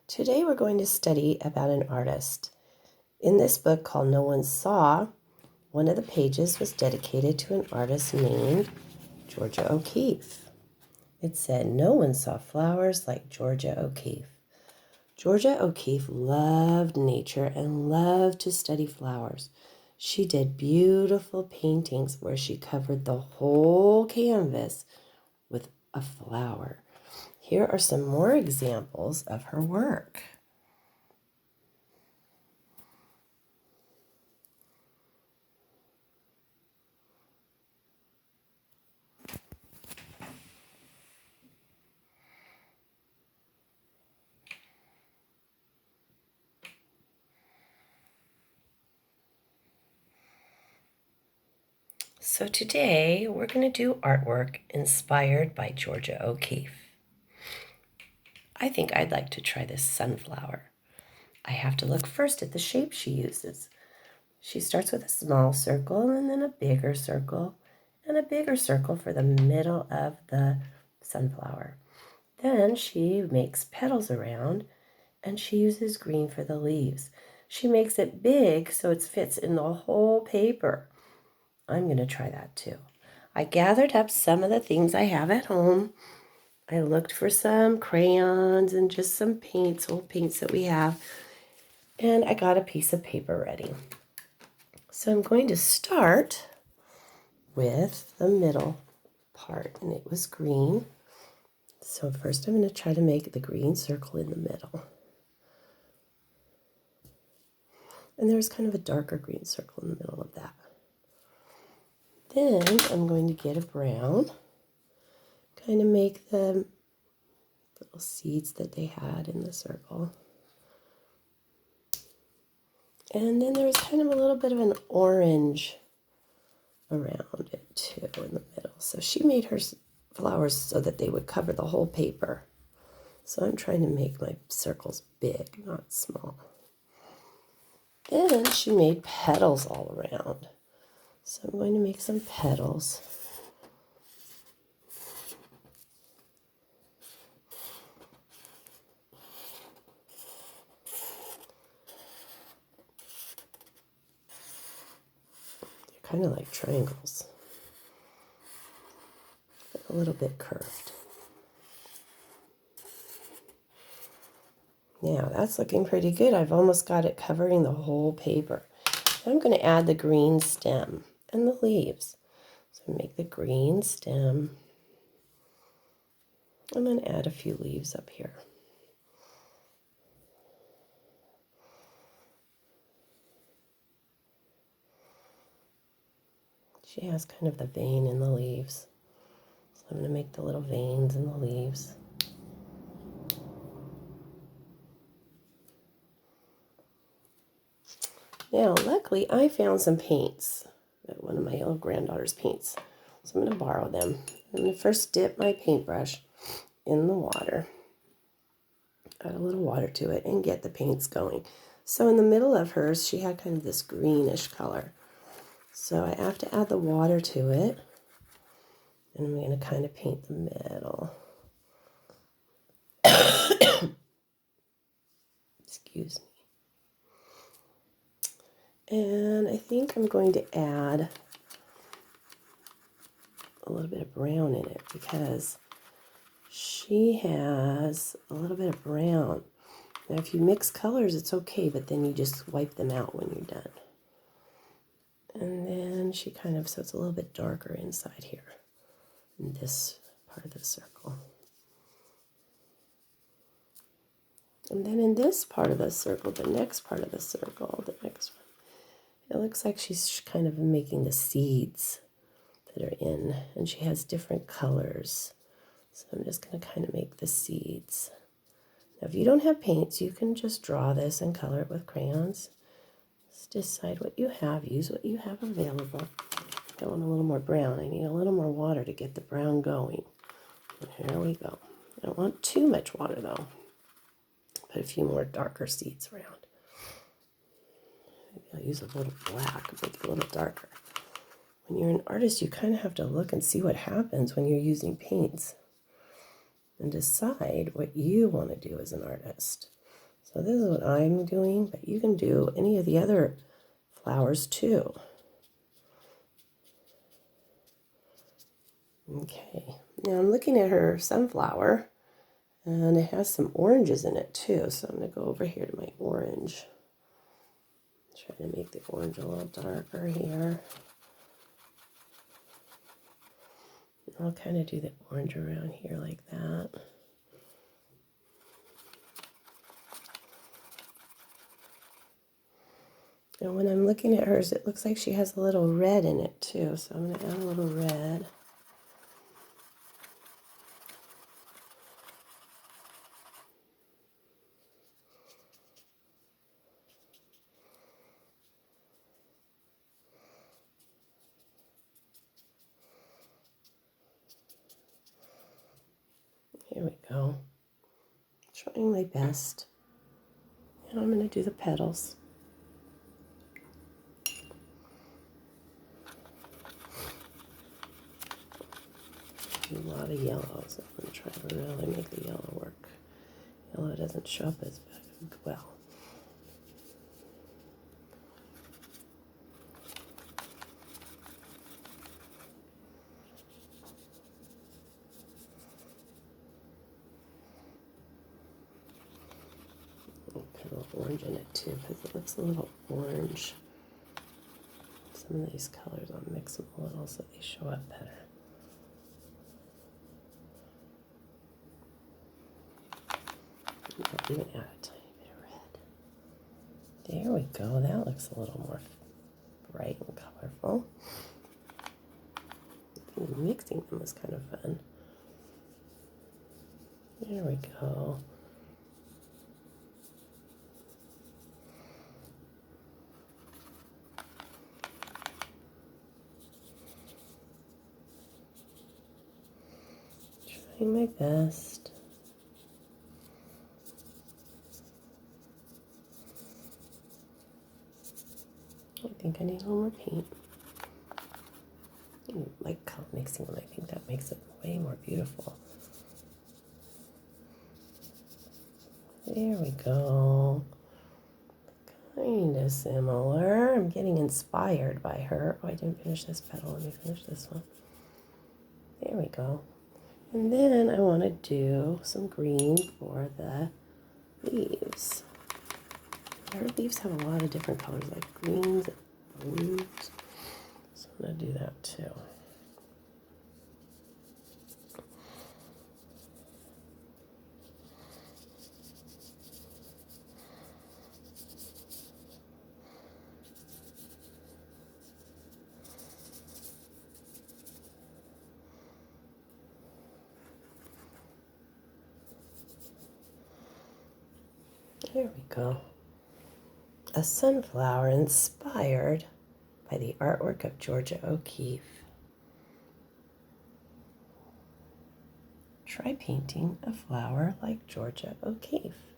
Today we're going to study about an artist. In this book called No One Saw, one of the pages was dedicated to an artist named Georgia O'Keeffe. It said, "No one saw flowers like Georgia O'Keeffe." Georgia O'Keeffe loved nature and loved to study flowers. She did beautiful paintings where she covered the whole canvas with a flower. Here are some more examples of her work. So today we're going to do artwork inspired by Georgia O'Keeffe. I think I'd like to try this sunflower. I have to look first at the shape she uses. She starts with a small circle and then a bigger circle and a bigger circle for the middle of the sunflower. Then she makes petals around and she uses green for the leaves. She makes it big so it fits in the whole paper. I'm going to try that too. I gathered up some of the things I have at home. I looked for some crayons and just some paints, old paints that we have. And I got a piece of paper ready. So I'm going to start with the middle part, and it was green. So first I'm going to try to make the green circle in the middle. And there's kind of a darker green circle in the middle of that. Then I'm going to get a brown, kind of make the little seeds that they had in the circle. And then there was kind of a little bit of an orange around it too in the middle. So she made her flowers so that they would cover the whole paper. So I'm trying to make my circles big, not small. Then she made petals all around. So I'm going to make some petals. They're kind of like triangles, but a little bit curved. Now that's looking pretty good. I've almost got it covering the whole paper. I'm going to add the green stem and the leaves. So make the green stem. I'm going to add a few leaves up here. She has kind of the vein in the leaves. So I'm going to make the little veins in the leaves. Now, luckily, I found some paints at one of my little granddaughter's paints. So I'm going to borrow them. I'm going to first dip my paintbrush in the water. Add a little water to it and get the paints going. So in the middle of hers, she had kind of this greenish color. So I have to add the water to it. And I'm going to kind of paint the middle. Excuse me. And I think I'm going to add a little bit of brown in it because she has a little bit of brown. Now if you mix colors, it's okay, but then you just wipe them out when you're done. And then she kind of, so it's a little bit darker inside here in this part of the circle. And then in this part of the circle, the next part of the circle, the next one, it looks like she's kind of making the seeds that are in, and she has different colors. So I'm just going to kind of make the seeds. Now, if you don't have paints, you can just draw this and color it with crayons. Just decide what you have. Use what you have available. I want a little more brown. I need a little more water to get the brown going. And here we go. I don't want too much water, though. Put a few more darker seeds around. Maybe I'll use a little black, make it a little darker. When you're an artist, you kind of have to look and see what happens when you're using paints and decide what you want to do as an artist. So this is what I'm doing, but you can do any of the other flowers too. Okay, now I'm looking at her sunflower, and it has some oranges in it too. So I'm going to go over here to my orange. Try to make the orange a little darker here. I'll kind of do the orange around here like that. And when I'm looking at hers, it looks like she has a little red in it too. So I'm going to add a little red. Here we go. Trying my best. And I'm going to do the petals. A lot of yellows. I'm going to try to really make the yellow work. Yellow doesn't show up as well. Put a little orange in it too, because it looks a little orange. Some of these colors, I'll mix them a little so they show up better. I'll even add a tiny bit of red. There we go. That looks a little more bright and colorful. Mixing them was kind of fun. There we go. Trying my best. I think I need a little more paint. I like color mixing them. I think that makes it way more beautiful. There we go. Kind of similar. I'm getting inspired by her. Oh, I didn't finish this petal. Let me finish this one. There we go. And then I want to do some green for the leaves. Her leaves have a lot of different colors, like greens and blues. So I'm going to do that too. There we go. A sunflower inspired by the artwork of Georgia O'Keeffe. Try painting a flower like Georgia O'Keeffe.